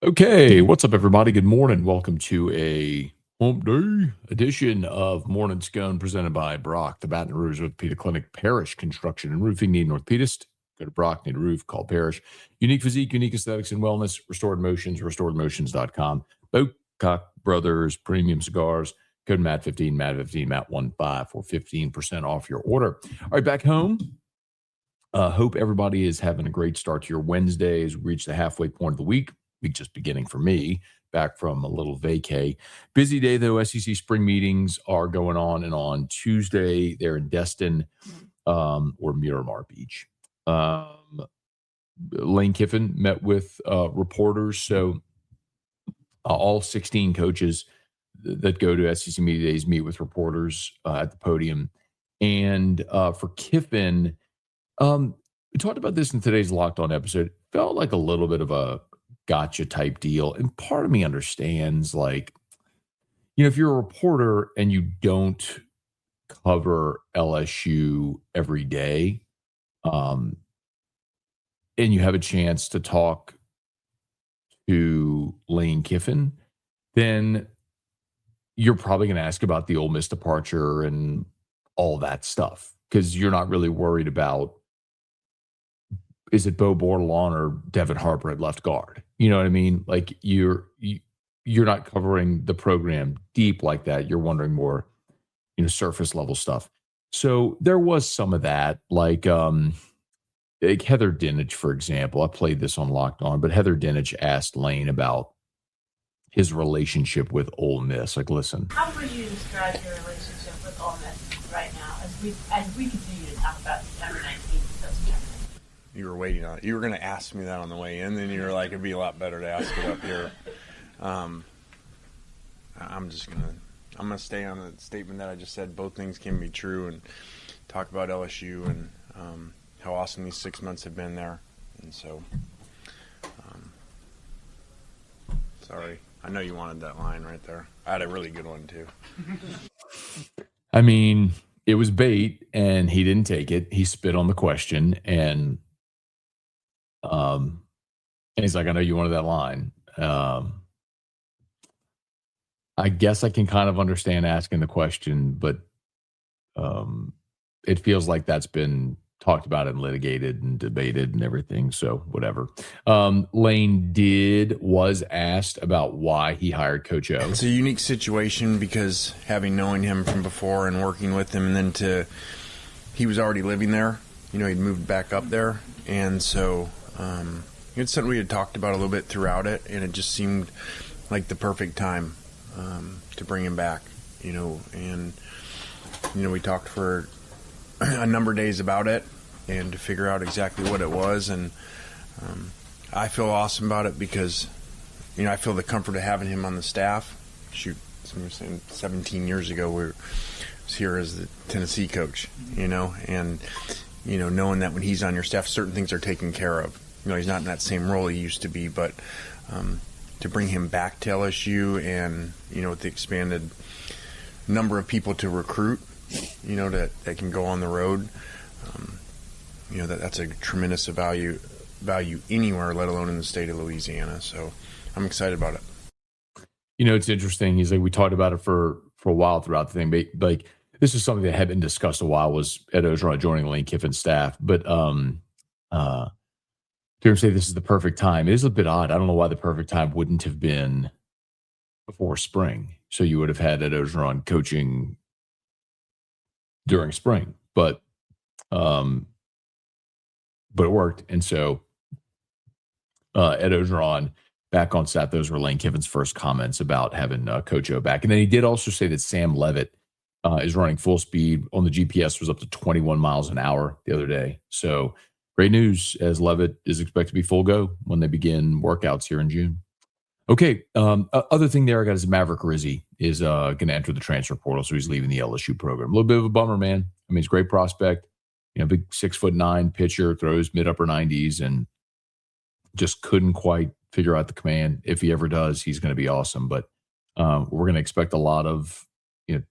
Okay, what's up, everybody? Good morning. Welcome to a hump day edition of Morning Scone presented by Brock, the Baton Rouge Orthopedic Clinic, Parish Construction and Roofing. Need an orthopedist? Go to Brock, need a roof, call Parish. Unique physique, unique aesthetics and wellness, restored motions, restoredmotions.com. Bocock Brothers Premium Cigars. Code MAT15, MAT15, MAT15 for 15% off your order. All right, back home. Hope everybody is having a great start to your Wednesday as we reach the halfway point of the week just beginning for me, back from a little vacay. Busy day, though. SEC spring meetings are going on, and on Tuesday, they're in Destin or Miramar Beach. Lane Kiffin met with reporters. So all 16 coaches that go to SEC Media Days meet with reporters at the podium. And for Kiffin, we talked about this in today's Locked On episode. It felt like a little bit of a gotcha type deal. And part of me understands, like, if you're a reporter and you don't cover LSU every day, and you have a chance to talk to Lane Kiffin, then you're probably going to ask about the Ole Miss departure and all that stuff, because you're not really worried about, is it Bo Bordelon or Devin Harper at left guard? You know what I mean? Like, you're not covering the program deep like that. You're wondering more, surface level stuff. So there was some of that, like Heather Dinich, for example. I played this on Locked On, but Heather Dinich asked Lane about his relationship with Ole Miss. Like, listen. How would you describe your relationship with Ole Miss right now as we continue to talk about September 19th until September 19th? You were waiting on it. You were going to ask me that on the way in, then you were like, it'd be a lot better to ask it up here. I'm going to stay on the statement that I just said. Both things can be true, and talk about LSU and how awesome these 6 months have been there. And so, sorry. I know you wanted that line right there. I had a really good one too. I mean, it was bait, and he didn't take it. He spit on the question, and he's like, I know you wanted that line. I guess I can kind of understand asking the question, but it feels like that's been talked about and litigated and debated and everything. So whatever. Lane was asked about why he hired Coach O. It's a unique situation because having known him from before and working with him, and then he was already living there. He'd moved back up there. And so it's something we had talked about a little bit throughout it, and it just seemed like the perfect time to bring him back, and, we talked for a number of days about it and to figure out exactly what it was. And I feel awesome about it because, I feel the comfort of having him on the staff. Shoot, somebody was saying 17 years ago, we was here as the Tennessee coach, and, knowing that when he's on your staff, certain things are taken care of. He's not in that same role he used to be, but to bring him back to LSU and, with the expanded number of people to recruit, that can go on the road, that's a tremendous value anywhere, let alone in the state of Louisiana. So I'm excited about it. It's interesting. He's like, we talked about it for a while throughout the thing, but like, this is something that had been discussed a while, was Ed Orgeron joining Lane Kiffin's staff. But to say this is the perfect time, it is a bit odd. I don't know why the perfect time wouldn't have been before spring. So you would have had Ed Orgeron coaching during spring, but it worked. And so Ed Orgeron back on staff, those were Lane Kiffin's first comments about having Coach O back. And then he did also say that Sam Leavitt is running full speed on the GPS, was up to 21 miles an hour the other day. So great news, as Leavitt is expected to be full go when they begin workouts here in June. Okay, other thing there I got is Maverick Rizzi is going to enter the transfer portal, so he's leaving the LSU program. A little bit of a bummer, man. I mean, he's a great prospect, big 6'9" pitcher, throws mid-upper 90s, and just couldn't quite figure out the command. If he ever does, he's going to be awesome. But we're going to expect a lot of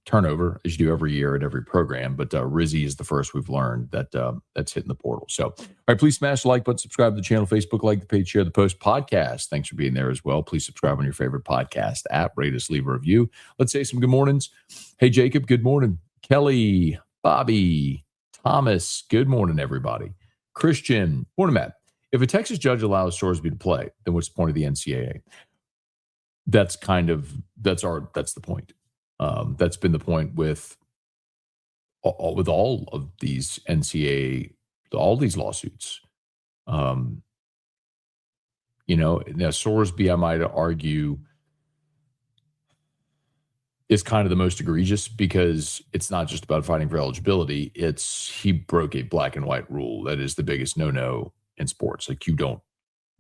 turnover as you do every year at every program. But Rizzi is the first we've learned that's hitting the portal. So, all right, please smash the like button, subscribe to the channel, Facebook, like the page, share the post, podcast. Thanks for being there as well. Please subscribe on your favorite podcast app. Rate us, leave a review. Let's say some good mornings. Hey, Jacob, good morning. Kelly, Bobby, Thomas, good morning, everybody. Christian, morning, Matt. If a Texas judge allows Sorsby to play, then what's the point of the NCAA? That's the point. That's been the point with all of these NCAA, all these lawsuits. Now Sorsby, I might argue, is kind of the most egregious because it's not just about fighting for eligibility. He broke a black and white rule that is the biggest no-no in sports. Like, you don't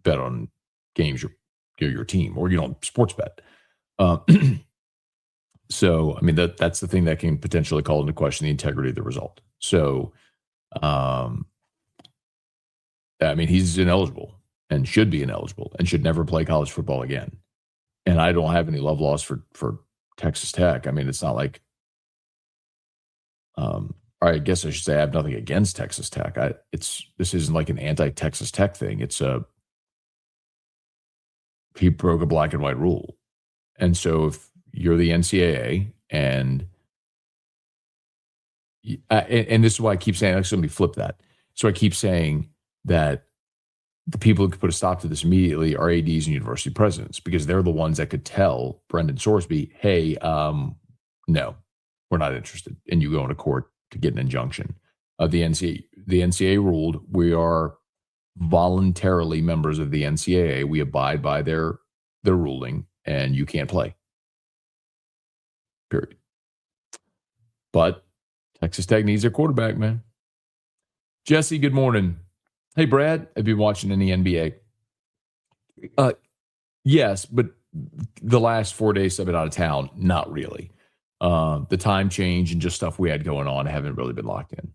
bet on games your team, or you don't sports bet. So, I mean, that's the thing that can potentially call into question the integrity of the result. So, I mean, he's ineligible and should be ineligible and should never play college football again. And I don't have any love lost for Texas Tech. I mean, it's not like, I guess I should say I have nothing against Texas Tech. This isn't like an anti-Texas Tech thing. He broke a black and white rule. And so if you're the NCAA and this is why I keep saying, actually, let me flip that. So I keep saying that the people who could put a stop to this immediately are ADs and university presidents, because they're the ones that could tell Brendan Sorsby, hey, no, we're not interested. And you go into court to get an injunction. The NCAA ruled we are voluntarily members of the NCAA. We abide by their ruling, and you can't play. Period. But Texas Tech needs their quarterback, man. Jesse, good morning. Hey, Brad, have you been watching any NBA? Yes, but the last 4 days I've been out of town, not really. The time change and just stuff we had going on, I haven't really been locked in.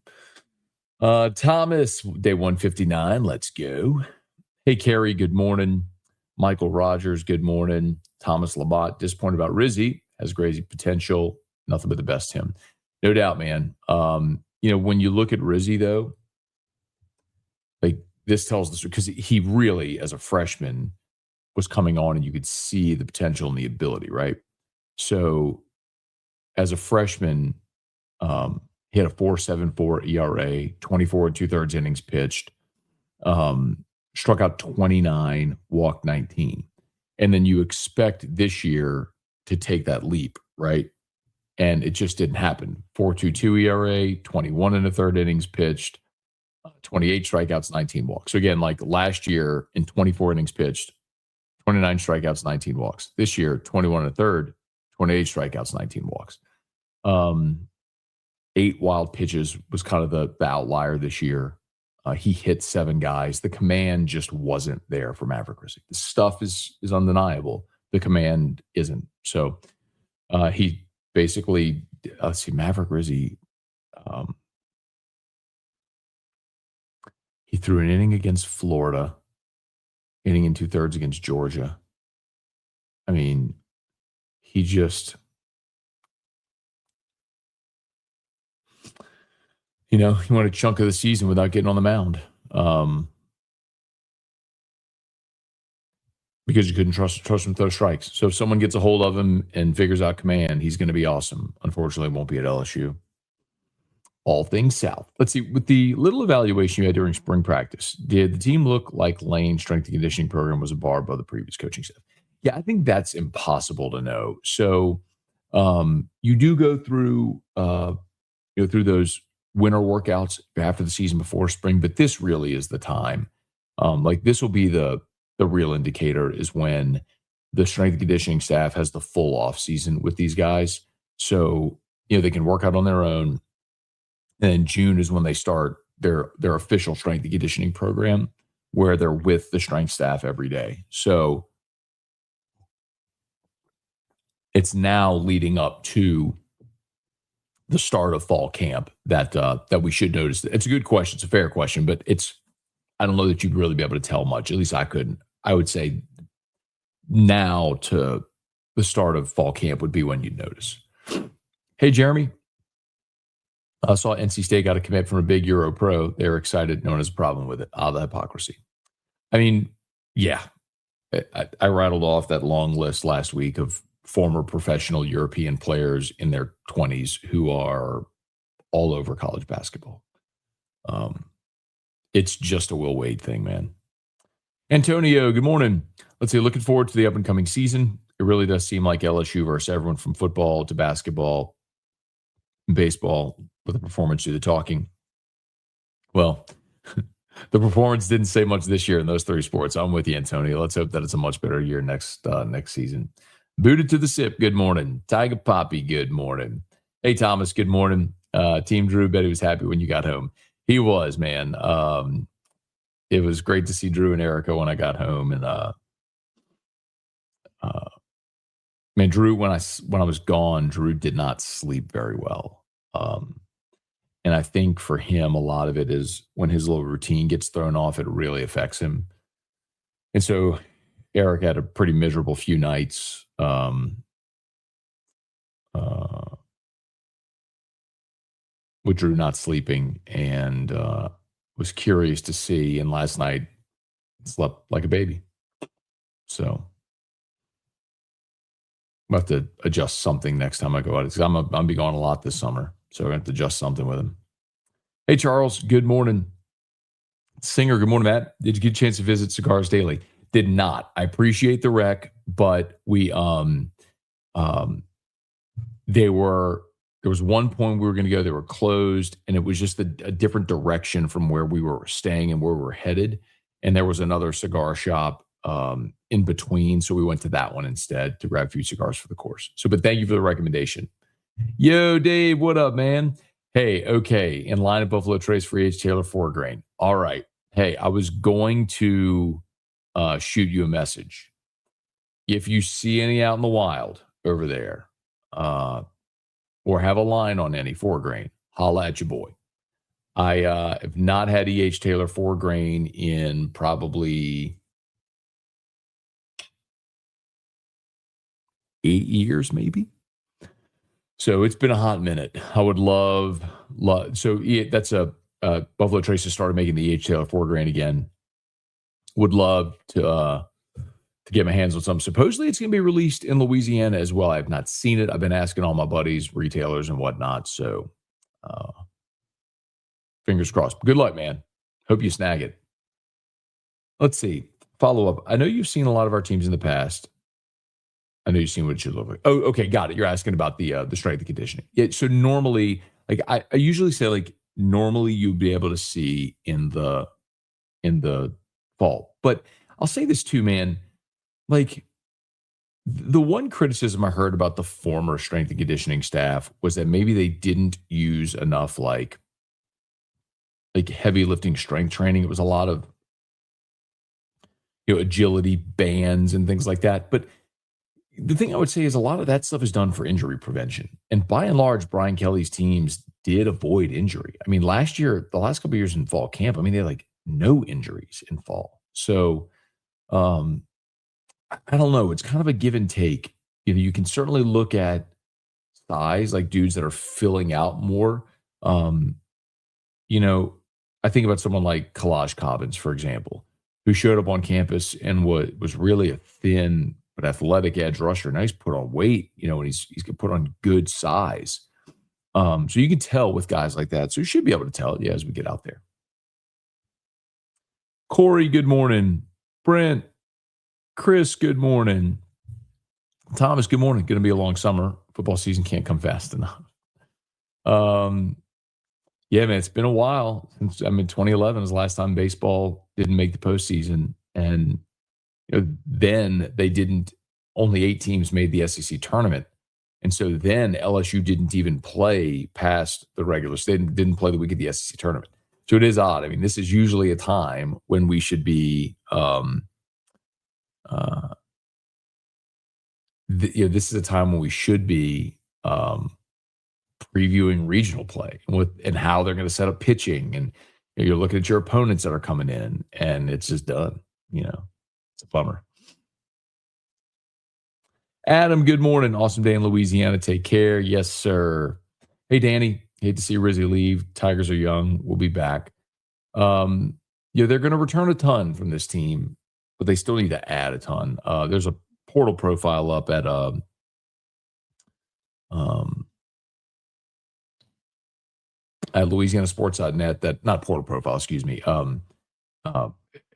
Thomas, day 159, let's go. Hey, Carrie, good morning. Michael Rogers, good morning. Thomas Labatt, disappointed about Rizzi, has crazy potential. Nothing but the best him. No doubt, man. When you look at Rizzi, though, like, this tells the story, because he really, as a freshman, was coming on and you could see the potential and the ability, right? So as a freshman, he had a 4.74 ERA, 24 and 2/3 innings pitched, struck out 29, walked 19. And then you expect this year to take that leap, right? And it just didn't happen. 4.22 ERA, 21 and 1/3 innings pitched, 28 strikeouts, 19 walks. So again, like last year in 24 innings pitched, 29 strikeouts, 19 walks. This year, 21 and 1/3, 28 strikeouts, 19 walks. 8 wild pitches was kind of the outlier this year. He hit 7 guys. The command just wasn't there for Maverick Rizzi. The stuff is undeniable. The command isn't. So he basically, Maverick Rizzi, he threw an inning against Florida, inning and 2/3 against Georgia. I mean, he just, he won a chunk of the season without getting on the mound, because you couldn't trust him to throw strikes. So if someone gets a hold of him and figures out command, he's going to be awesome. Unfortunately, won't be at LSU. All things South. Let's see. With the little evaluation you had during spring practice, did the team look like Lane's strength and conditioning program was a bar above the previous coaching staff? Yeah, I think that's impossible to know. So you do go through, through those winter workouts after the season before spring, but this really is the time. This will be the real indicator, is when the strength and conditioning staff has the full off season with these guys. So, they can work out on their own. And June is when they start their official strength and conditioning program, where they're with the strength staff every day. So it's now leading up to the start of fall camp that we should notice. It's a good question. It's a fair question, but I don't know that you'd really be able to tell much. At least I couldn't. I would say now to the start of fall camp would be when you'd notice. Hey, Jeremy. I saw NC State got a commit from a big Euro pro. They were excited. No one has a problem with it. The hypocrisy. I mean, yeah. I rattled off that long list last week of former professional European players in their 20s who are all over college basketball. It's just a Will Wade thing, man. Antonio, good morning. Let's see, looking forward to the up-and-coming season. It really does seem like LSU versus everyone from football to basketball, baseball, with the performance do the talking. Well, the performance didn't say much this year in those three sports. I'm with you, Antonio. Let's hope that it's a much better year next season. Booted to the sip, good morning. Tiger Poppy, good morning. Hey, Thomas, good morning. Team Drew, bet he was happy when you got home. He was, man. It was great to see Drew and Erica when I got home. And, man, Drew, when I was gone, Drew did not sleep very well. And I think for him, a lot of it is when his little routine gets thrown off, it really affects him. And so Eric had a pretty miserable few nights. With Drew not sleeping, and was curious to see. And last night slept like a baby. So I'm going to have to adjust something next time I go out, because I'm be going a lot this summer. So I'm going to have to adjust something with him. Hey, Charles, good morning. Singer, good morning, Matt. Did you get a chance to visit Cigars Daily? Did not. I appreciate the rec, but there was one point we were going to go, they were closed, and it was just a different direction from where we were staying and where we were headed. And there was another cigar shop in between, so we went to that one instead to grab a few cigars for the course. So, but thank you for the recommendation. Yo, Dave, what up, man? Hey, okay, in line at Buffalo Trace for H. Taylor 4 grain. All right. Hey, I was going to shoot you a message. If you see any out in the wild over there, or have a line on any 4 grain, holla at your boy. I have not had E.H. Taylor 4 grain in probably 8 years, maybe. So it's been a hot minute. I would love. So that's Buffalo Trace has started making the E.H. Taylor 4 grain again. Would love to get my hands on some. Supposedly it's going to be released in Louisiana as well. I have not seen it. I've been asking all my buddies, retailers and whatnot. So fingers crossed. Good luck, man. Hope you snag it. Let's see. Follow up. I know you've seen a lot of our teams in the past. I know you've seen what it should look like. Oh, okay. Got it. You're asking about the strength and conditioning. Yeah. So normally, like I usually say, like normally you'd be able to see in the fall. But I'll say this too, man. Like the one criticism I heard about the former strength and conditioning staff was that maybe they didn't use enough like heavy lifting strength training. It was a lot of agility bands and things like that. But the thing I would say is a lot of that stuff is done for injury prevention. And by and large, Brian Kelly's teams did avoid injury. I mean, the last couple of years in fall camp, I mean, they had like no injuries in fall. So I don't know. It's kind of a give and take. You can certainly look at size, like dudes that are filling out more. I think about someone like Kalaj Cobbins, for example, who showed up on campus and was really a thin but athletic edge rusher. Now he's put on weight, and he's put on good size. So you can tell with guys like that. So you should be able to tell it, as we get out there. Corey, good morning. Brent, Chris, good morning. Thomas, good morning. Going to be a long summer. Football season can't come fast enough. Yeah, man, it's been a while since 2011 was the last time baseball didn't make the postseason, and then they didn't. Only 8 teams made the SEC tournament, and so then LSU didn't even play past the regular. They didn't play the week of the SEC tournament. So it is odd. I mean, this is usually a time when we should be. This is a time when we should be previewing regional play and how they're going to set up pitching, and you're looking at your opponents that are coming in, and it's just done. It's a bummer. Adam, good morning. Awesome day in Louisiana. Take care. Yes, sir. Hey, Danny. Hate to see Rizzi leave. Tigers are young. We'll be back. They're going to return a ton from this team, but they still need to add a ton. There's a portal profile up at LouisianaSports.net that, not portal profile, excuse me,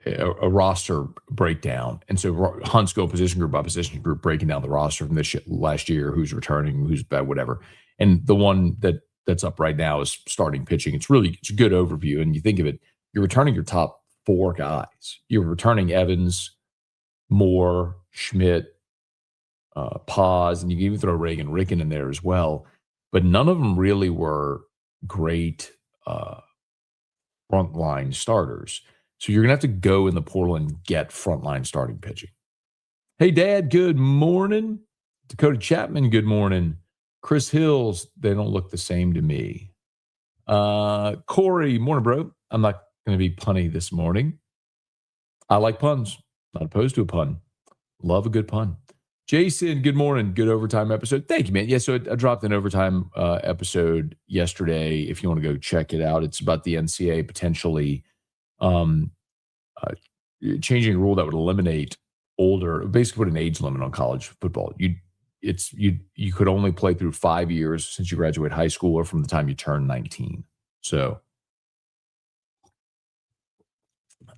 a roster breakdown. And so Hunt's go position group by position group, breaking down the roster from this last year, who's returning, who's bad, whatever. And the one that's up right now is starting pitching. It's a good overview. And you think of it, you're returning your top 4 guys. You're returning Evans, Moore, Schmidt, Paz, and you can even throw Reagan Ricken in there as well. But none of them really were great frontline starters. So you're going to have to go in the portal and get frontline starting pitching. Hey, Dad, good morning. Dakota Chapman, good morning. Chris Hills, they don't look the same to me. Corey, morning, bro. I'm not going to be punny this morning. I like puns. Not opposed to a pun. Love a good pun. Jason, good morning. Good overtime episode. Thank you, man. Yeah, so I dropped an overtime episode yesterday. If you want to go check it out, it's about the NCAA potentially changing a rule that would eliminate basically put an age limit on college football. You could only play through 5 years since you graduate high school or from the time you turn 19. So,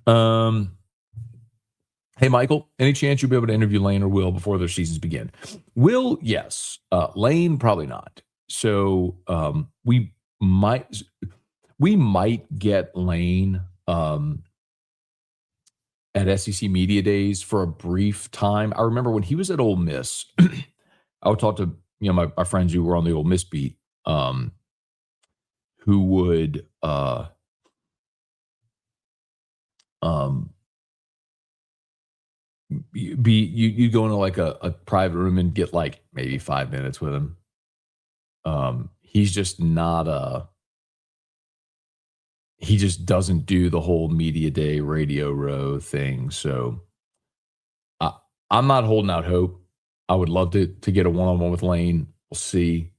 hey, Michael, any chance you'll be able to interview Lane or Will before their seasons begin? Will, yes. Lane, probably not. So we might get Lane at SEC Media Days for a brief time. I remember when he was at Ole Miss, I would talk to my friends who were on the Ole Miss beat, who would you'd go into like a private room and get like maybe 5 minutes with him. He's just not he just doesn't do the whole media day radio row thing. So I'm not holding out hope. I would love to get a one-on-one with Lane. We'll see.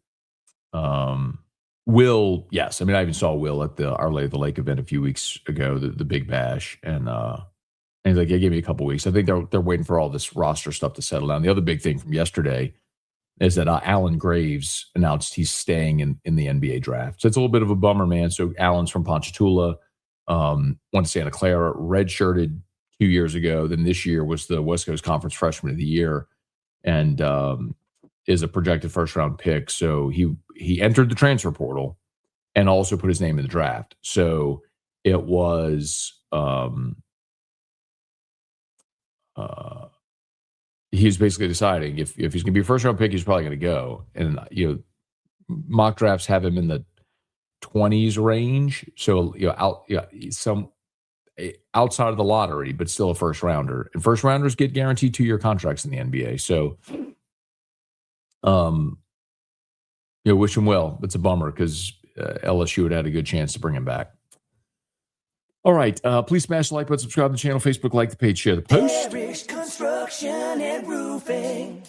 Will, yes. I mean, I even saw Will at the Our Lady of the Lake event a few weeks ago, the Big Bash, and he's like, yeah, give me a couple weeks. I think they're waiting for all this roster stuff to settle down. The other big thing from yesterday is that Alan Graves announced he's staying in the NBA draft. So it's a little bit of a bummer, man. So Alan's from Ponchatoula, went to Santa Clara, redshirted 2 years ago. Then this year was the West Coast Conference Freshman of the Year, and is a projected first-round pick. So he entered the transfer portal and also put his name in the draft. So it was he's basically deciding if he's going to be a first-round pick, he's probably going to go. And mock drafts have him in the 20s range, so outside of the lottery, but still a first-rounder. And first-rounders get guaranteed 2-year contracts in the NBA. So, wish him well. It's a bummer because LSU had a good chance to bring him back. All right. Please smash the like button, subscribe to the channel, Facebook, like the page, share the post. Parish Construction and Roofing.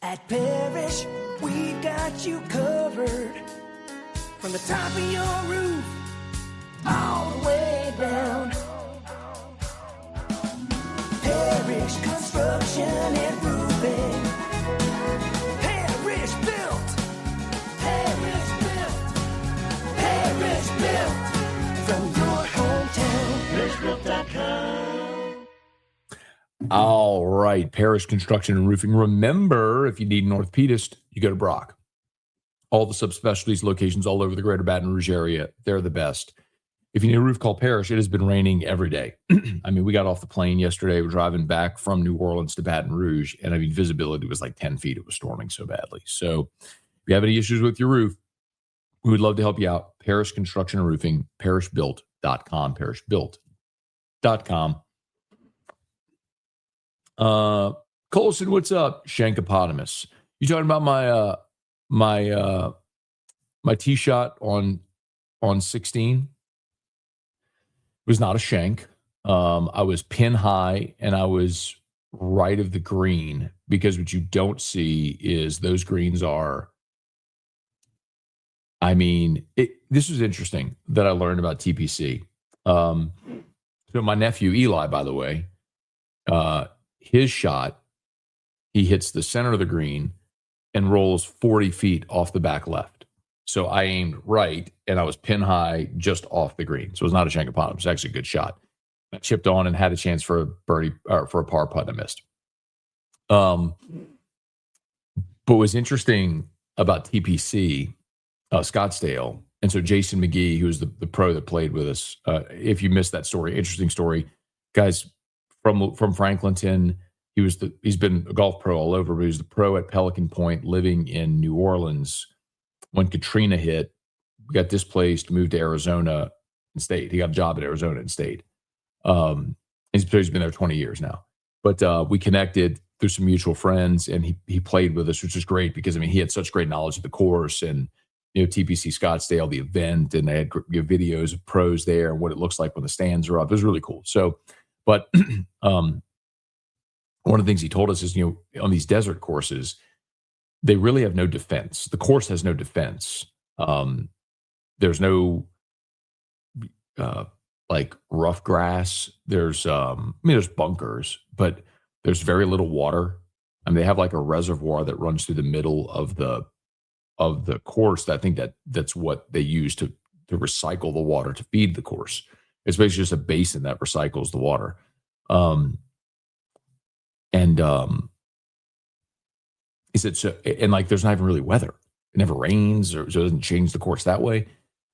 At Parish, we've got you covered. From the top of your roof, all the way down. Parish Construction and Roofing. Parish built. Parish built. Parish built. From your hometown, parishbuilt.com. All right, Parish Construction and Roofing. Remember, if you need an orthopedist, you go to Brock. All the subspecialties locations all over the greater Baton Rouge area, they're the best. If you need a roof, call Parish. It has been raining every day. I mean, we got off the plane yesterday. We're driving back from New Orleans to Baton Rouge, and I mean, visibility was like 10 feet. It was storming so badly. So if you have any issues with your roof, we would love to help you out. Parish Construction and Roofing, parishbuilt.com, parishbuilt.com. Colson, what's up? Shankopotamus. You talking about my tee shot on 16? It was not a shank. I was pin high and I was right of the green, because what you don't see is those greens are, this was interesting that I learned about TPC. So my nephew, Eli, by the way, his shot, he hits the center of the green and rolls 40 feet off the back left. So I aimed right, and I was pin high just off the green. So it was not a shank upon him. It was actually a good shot. I chipped on and had a chance for a birdie or for a par putt, and I missed. But what's interesting about TPC, Scottsdale, and so Jason McGee, who was the pro that played with us, if you missed that story, interesting story, guys from Franklinton. He's been a golf pro all over, but he was the pro at Pelican Point, living in New Orleans when Katrina hit. We got displaced, moved to Arizona and stayed. He got a job at Arizona and stayed. He's been there 20 years now. But we connected through some mutual friends, and he played with us, which was great because he had such great knowledge of the course and TPC Scottsdale, the event, and they had videos of pros there and what it looks like when the stands are up. It was really cool. So, but one of the things he told us is, on these desert courses, they really have no defense. The course has no defense. There's no like rough grass. There's there's bunkers, but there's very little water. They have like a reservoir that runs through the middle of the course. I think that's what they use to recycle the water to feed the course. It's basically just a basin that recycles the water. He said, so, and like, there's not even really weather. It never rains, so it doesn't change the course that way.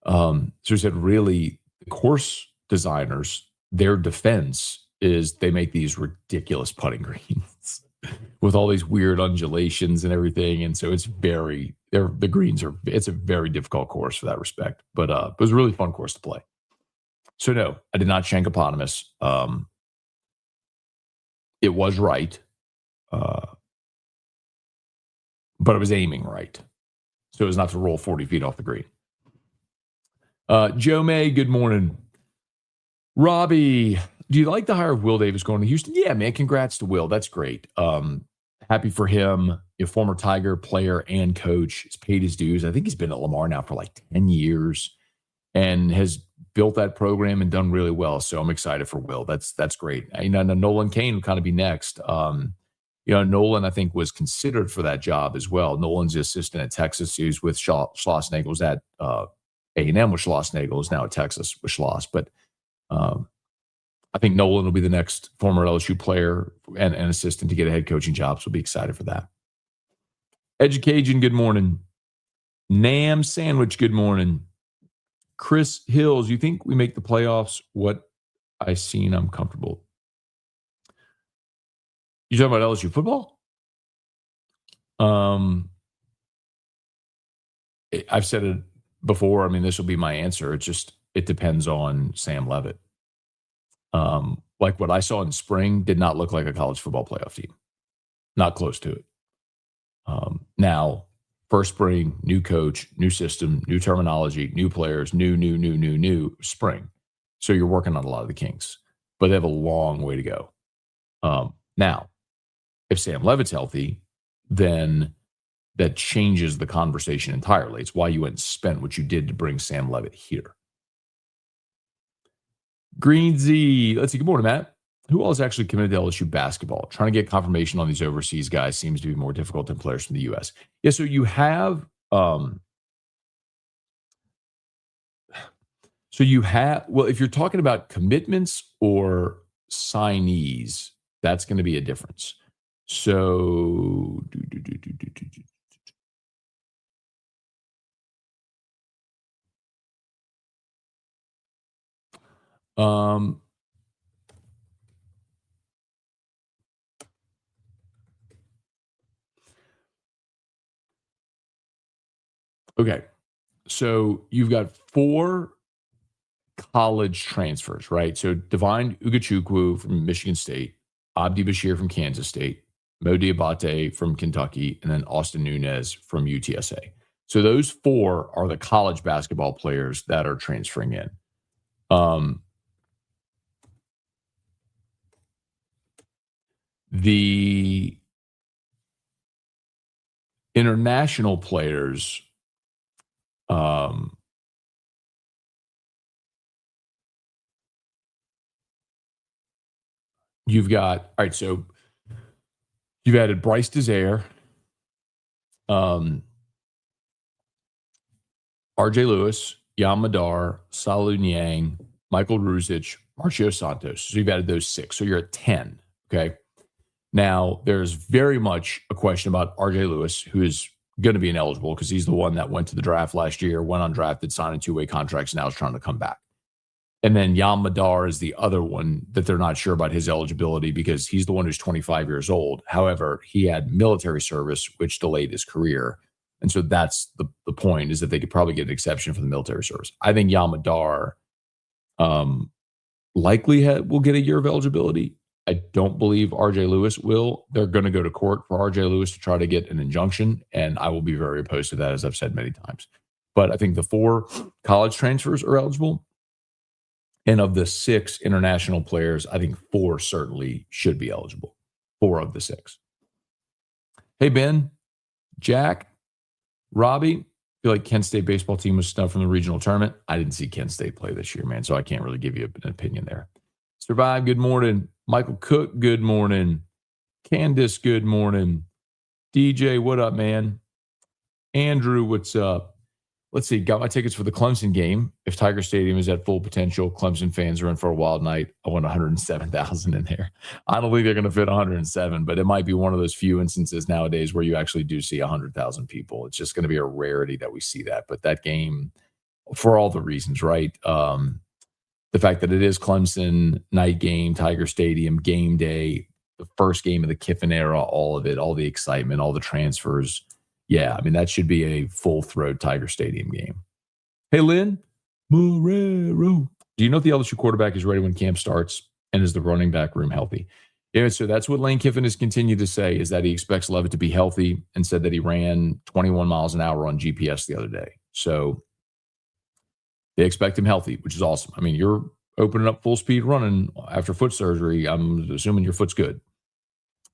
So he said, really, the course designers, their defense is they make these ridiculous putting greens with all these weird undulations and everything. And so it's a very difficult course for that respect. But it was a really fun course to play. So no, I did not shank eponymous. It was right. But I was aiming right. So it was not to roll 40 feet off the green. Joe May, good morning. Robbie, do you like the hire of Will Davis going to Houston? Yeah, man. Congrats to Will. That's great. Happy for him. A former Tiger player and coach. He's paid his dues. I think he's been at Lamar now for like 10 years and has built that program and done really well. So I'm excited for Will. That's great. Nolan Kane would kind of be next. Nolan, I think, was considered for that job as well. Nolan's the assistant at Texas. He was with Schlossnagle, was at A&M with Schlossnagle, is now at Texas with Schloss. But I think Nolan will be the next former LSU player and assistant to get a head coaching job. So we'll be excited for that. Education, good morning. Nam Sandwich, good morning. Chris Hills, you think we make the playoffs? What I seen, I'm comfortable. You talking about LSU football? I've said it before. This will be my answer. It depends on Sam Leavitt. Like what I saw in spring did not look like a college football playoff team. Not close to it. Now, first spring, new coach, new system, new terminology, new players, new spring. So you're working on a lot of the kinks, but they have a long way to go. Now, if Sam Leavitt's healthy, then that changes the conversation entirely. It's why you went and spent what you did to bring Sam Leavitt here. Green Z, let's see. Good morning, Matt. Who else actually committed to LSU basketball? Trying to get confirmation on these overseas guys seems to be more difficult than players from the U.S. Yeah, so you have, well, if you're talking about commitments or signees, that's going to be a difference. So, okay. So you've got 4 college transfers, right? So Divine Ugachukwu from Michigan State, Abdi Bashir from Kansas State, Mo Diabate from Kentucky, and then Austin Nunez from UTSA. So those 4 are the college basketball players that are transferring in. The international players, you've got, all right, so you've added Bryce Desire, RJ Lewis, Jan Madar, Salu Niang, Michael Ruzic, Marcio Santos. So you've added those 6. So you're at 10. Okay. Now, there's very much a question about RJ Lewis, who is going to be ineligible because he's the one that went to the draft last year, went undrafted, signed a 2-way contracts, and now is trying to come back. And then Jan Madar is the other one that they're not sure about his eligibility because he's the one who's 25 years old. However, he had military service, which delayed his career. And so that's the point, is that they could probably get an exception for the military service. I think Jan Madar likely will get a year of eligibility. I don't believe RJ Lewis will. They're going to go to court for RJ Lewis to try to get an injunction, and I will be very opposed to that, as I've said many times. But I think the 4 college transfers are eligible. And of the 6 international players, I think 4 certainly should be eligible. 4 of the 6. Hey, Ben, Jack, Robbie, I feel like Kent State baseball team was snubbed from the regional tournament. I didn't see Kent State play this year, man, so I can't really give you an opinion there. Survive, good morning. Michael Cook, good morning. Candace, good morning. DJ, what up, man? Andrew, what's up? Let's see, got my tickets for the Clemson game. If Tiger Stadium is at full potential, Clemson fans are in for a wild night. I want 107,000 in there. I don't think they're going to fit 107, but it might be one of those few instances nowadays where you actually do see 100,000 people. It's just going to be a rarity that we see that. But that game, for all the reasons, right? The fact that it is Clemson, night game, Tiger Stadium, game day, the first game of the Kiffin era, all of it, all the excitement, all the transfers. Yeah, I mean, that should be a full-throat Tiger Stadium game. Hey, Lynn. Morero. Do you know if the LSU quarterback is ready when camp starts, and is the running back room healthy? Yeah, so that's what Lane Kiffin has continued to say, is that he expects Leavitt to be healthy, and said that he ran 21 miles an hour on GPS the other day. So they expect him healthy, which is awesome. I mean, you're opening up full speed running after foot surgery. I'm assuming your foot's good.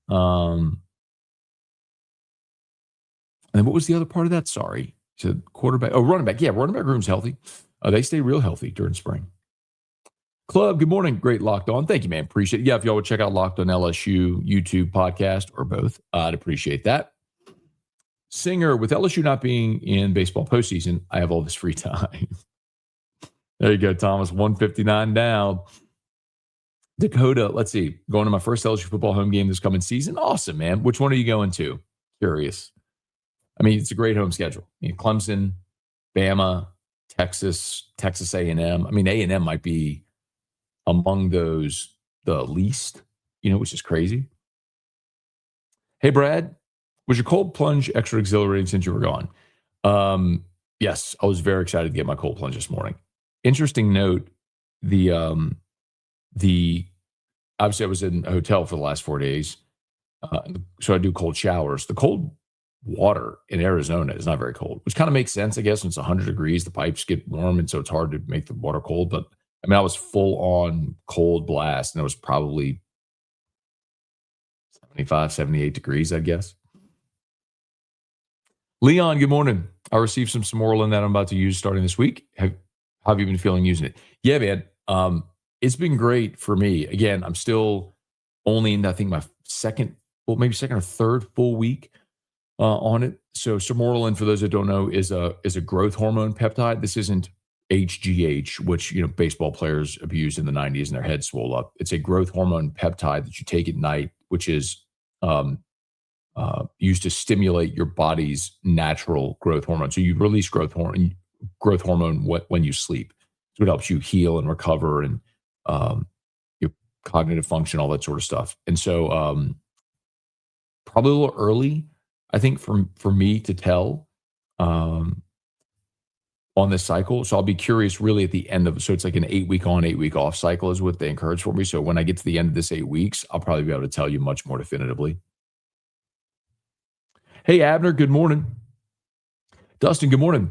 And then what was the other part of that? Sorry. So quarterback. Oh, running back. Yeah, running back room's healthy. They stay real healthy during spring. Club, good morning. Great Locked On. Thank you, man. Appreciate it. Yeah, if y'all would check out Locked On LSU YouTube podcast or both, I'd appreciate that. Singer, with LSU not being in baseball postseason, I have all this free time. There you go, Thomas. 159 down. Dakota, let's see. Going to my first LSU football home game this coming season. Awesome, man. Which one are you going to? Curious. I mean, it's a great home schedule. I mean, Clemson, Bama, Texas A&M. I mean, A&M might be among those the least, which is crazy. Hey, Brad, was your cold plunge extra exhilarating since you were gone? Yes, I was very excited to get my cold plunge this morning. Interesting note, the obviously I was in a hotel for the last 4 days, so I do cold showers. The cold water in Arizona is not very cold, which kind of makes sense, I guess. When it's 100 degrees, the pipes get warm, and so it's hard to make the water cold. But I mean, I was full on cold blast, and it was probably 75, 78 degrees, I guess. Leon, good morning. I received some Samoralin that I'm about to use starting this week. How have you been feeling using it? Yeah, man. It's been great for me. Again, I'm still only in, I think, my second or third full week on it. So Samoralin, for those that don't know, is a growth hormone peptide. This isn't HGH, which baseball players abused in the 90s and their heads swole up. It's a growth hormone peptide that you take at night, which is used to stimulate your body's natural growth hormone. So you release growth hormone when you sleep. So it helps you heal and recover and your cognitive function, all that sort of stuff. And so probably a little early, I think, for me to tell on this cycle. So I'll be curious really at the end of it. So it's like an 8-week on, 8-week off cycle is what they encourage for me. So when I get to the end of this 8 weeks, I'll probably be able to tell you much more definitively. Hey, Abner, good morning. Dustin, good morning.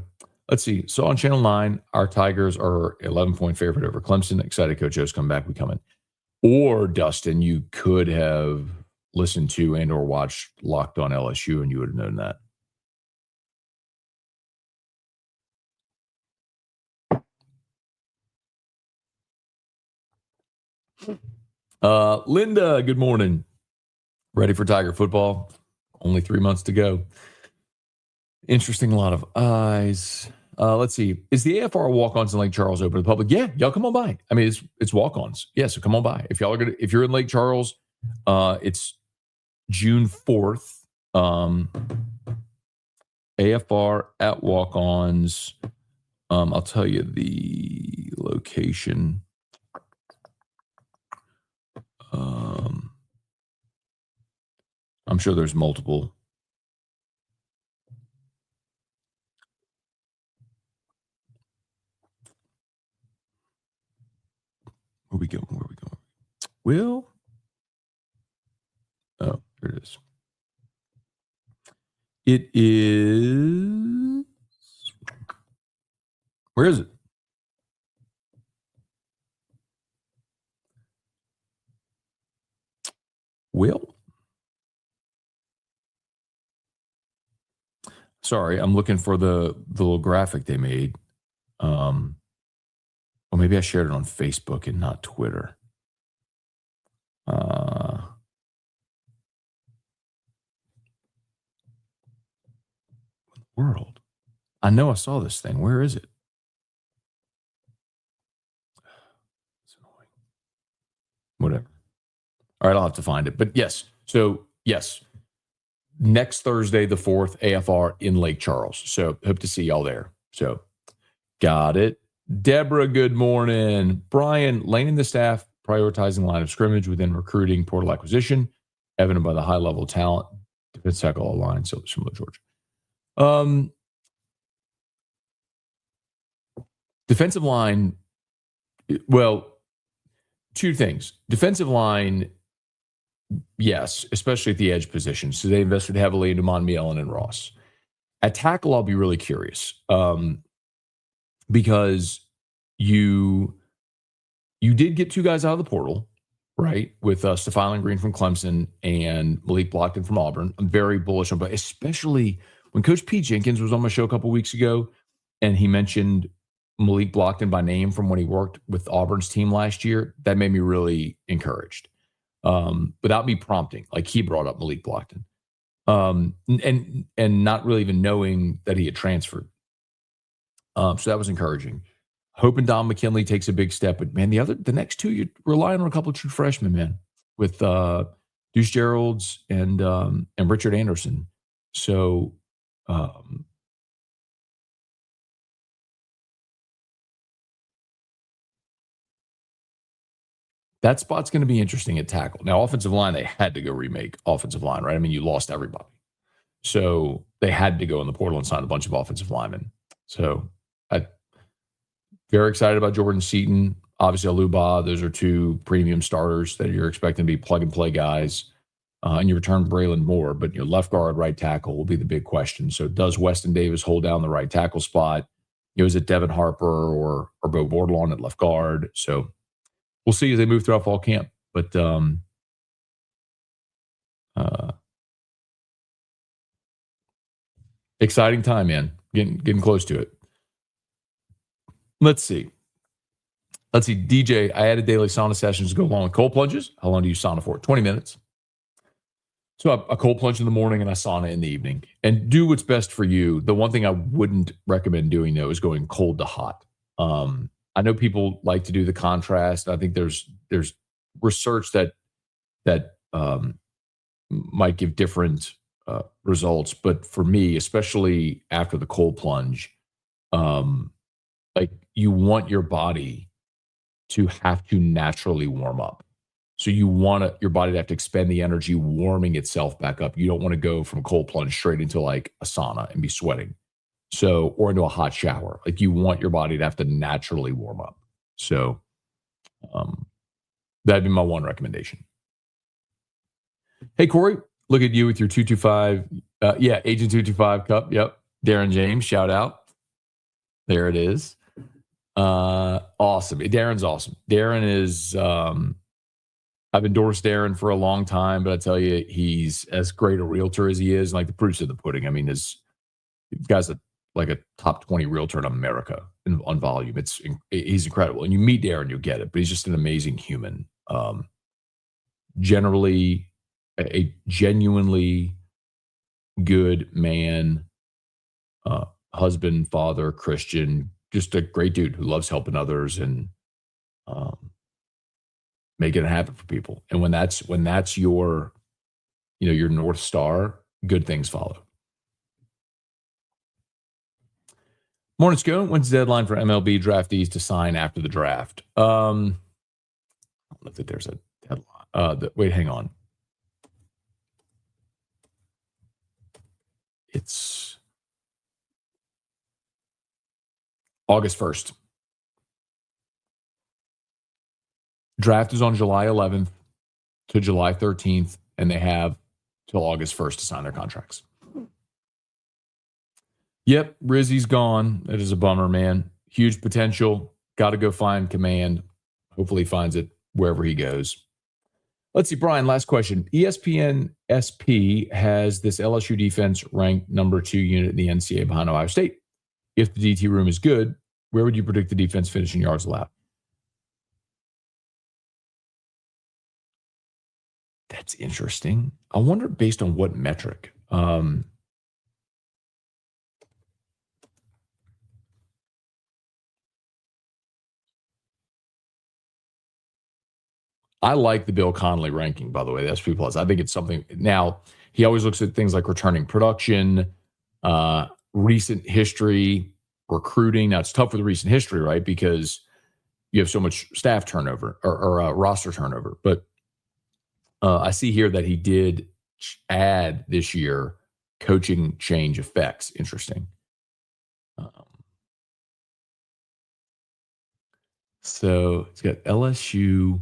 Let's see. So on Channel 9, our Tigers are 11-point favorite over Clemson. Excited Coach O's come back. We come in. Or, Dustin, you could have listened to and or watched Locked On LSU, and you would have known that. Linda, good morning. Ready for Tiger football? Only 3 months to go. Interesting, a lot of eyes. Let's see. Is the AFR walk-ons in Lake Charles open to the public? Yeah, y'all come on by. I mean, it's walk-ons. Yeah, so come on by. If you're in Lake Charles, it's June 4th. AFR at walk-ons. I'll tell you the location. I'm sure there's multiple. Where we going? Will? Oh, here it is. It is. Where is it? Will? Sorry, I'm looking for the little graphic they made. Well, maybe I shared it on Facebook and not Twitter. World. I know I saw this thing. Where is it? It's annoying. Whatever. All right, I'll have to find it. But yes. So, yes. Next Thursday, the 4th, AFR in Lake Charles. So, hope to see y'all there. So, got it. Deborah, good morning. Brian, Lane and the staff prioritizing line of scrimmage within recruiting, portal acquisition, evident by the high level talent, defense tackle line, so similar to Georgia. Defensive line, well, two things. Defensive line, yes, especially at the edge position. So they invested heavily into Monmielen and Ross. At tackle, I'll be really curious because you did get two guys out of the portal, right, with Stephon Green from Clemson and Malik Blockton from Auburn. I'm very bullish on, but especially when Coach Pete Jenkins was on my show a couple weeks ago, and he mentioned Malik Blockton by name from when he worked with Auburn's team last year, that made me really encouraged. Without me prompting, like he brought up Malik Blockton, and not really even knowing that he had transferred. So that was encouraging. Hoping Don McKinley takes a big step, but man, the next two, you're relying on a couple of true freshmen, man, with Deuce Geralds and Richard Anderson. So that spot's going to be interesting at tackle. Now, offensive line, they had to go remake offensive line, right? I mean, you lost everybody. So they had to go in the portal and sign a bunch of offensive linemen. So I'm very excited about Jordan Seaton. Obviously, Aluba, those are two premium starters that you're expecting to be plug-and-play guys. And you return Braylon Moore, but your left guard, right tackle will be the big question. So does Weston Davis hold down the right tackle spot? Is it Devin Harper or Bo Bordelon at left guard? So we'll see as they move throughout fall camp. But exciting time, man. Getting close to it. Let's see. DJ, I added daily sauna sessions to go along with cold plunges. How long do you sauna for? 20 minutes. So a cold plunge in the morning and a sauna in the evening. And do what's best for you. The one thing I wouldn't recommend doing, though, is going cold to hot. I know people like to do the contrast. I think there's research that might give different results. But for me, especially after the cold plunge, like you want your body to have to naturally warm up. So you want your body to have to expend the energy warming itself back up. You don't want to go from cold plunge straight into like a sauna and be sweating. So, or into a hot shower. Like you want your body to have to naturally warm up. So that'd be my one recommendation. Hey, Corey, look at you with your 225. Agent 225 cup. Yep. Darren James, shout out. There it is. Awesome. Darren's awesome. Darren is, I've endorsed Aaron for a long time, but I tell you, he's as great a realtor as he is. Like the proof's in the pudding. I mean, this guy's like a top 20 realtor in America on volume. He's incredible. And you meet Aaron, you'll get it. But he's just an amazing human. Generally, a genuinely good man, husband, father, Christian, just a great dude who loves helping others and making it happen for people. And when that's your, your North Star, good things follow. Morning Scone, when's the deadline for MLB draftees to sign after the draft? I don't know if there's a deadline. Wait, hang on. It's August 1st. Draft is on July 11th to July 13th, and they have till August 1st to sign their contracts. Yep, Rizzi's gone. That is a bummer, man. Huge potential. Got to go find command. Hopefully he finds it wherever he goes. Let's see, Brian, last question. ESPN SP has this LSU defense ranked number 2 unit in the NCAA behind Ohio State. If the DT room is good, where would you predict the defense finishing yards allowed? That's interesting. I wonder based on what metric. I like the Bill Connolly ranking, by the way, the SP Plus. I think it's something. Now, he always looks at things like returning production, recent history, recruiting. Now, it's tough with recent history, right? Because you have so much staff turnover or roster turnover. But I see here that he did add this year coaching change effects. Interesting. So it's got LSU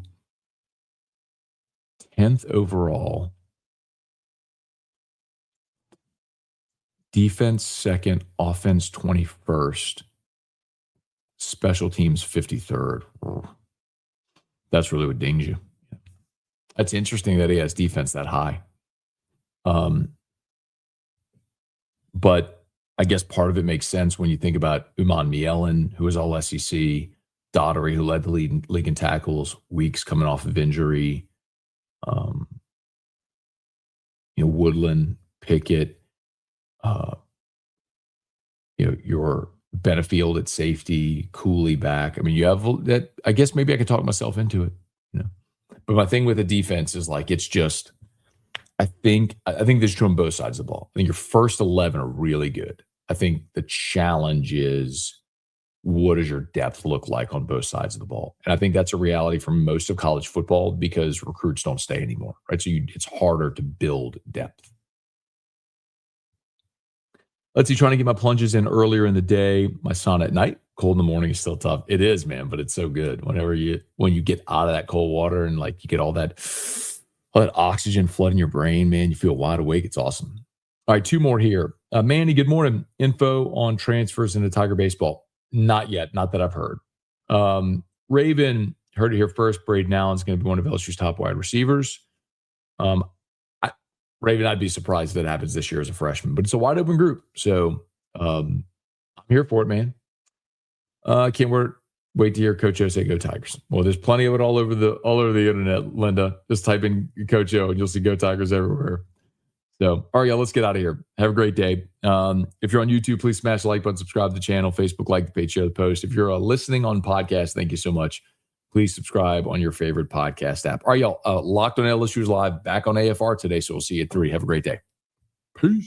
10th overall, defense 2nd, offense 21st, special teams 53rd. That's really what dings you. That's interesting that he has defense that high. But I guess part of it makes sense when you think about Uman Mielen, who was all SEC, Daughtery, who led the league in tackles, Weeks coming off of injury, Woodland, Pickett, your Benefield at safety, Cooley back. I mean, you have that. I guess maybe I could talk myself into it, But my thing with the defense is like it's just. I think this is true on both sides of the ball. I think your first 11 are really good. I think the challenge is what does your depth look like on both sides of the ball? And I think that's a reality for most of college football because recruits don't stay anymore, right? So it's harder to build depth. Let's see, trying to get my plunges in earlier in the day. My sauna at night, cold in the morning is still tough. It is, man, but it's so good. When you get out of that cold water and like you get all that oxygen flooding your brain, man, you feel wide awake. It's awesome. All right, 2 more here. Manny, good morning. Info on transfers into Tiger baseball. Not yet. Not that I've heard. Raven, heard it here first. Braden Allen's going to be one of LSU's top wide receivers. Raven, I'd be surprised if that happens this year as a freshman, but it's a wide open group. So I'm here for it, man. Can't wait to hear Coach O say go Tigers. Well, there's plenty of it all over the internet, Linda. Just type in Coach O and you'll see go Tigers everywhere. So, all right, y'all, let's get out of here. Have a great day. If you're on YouTube, please smash the like button, subscribe to the channel, Facebook, like the page, share the post. If you're listening on podcast, thank you so much. Please subscribe on your favorite podcast app. All right, y'all, Locked on LSU's live back on AFR today, so we'll see you at 3. Have a great day. Peace.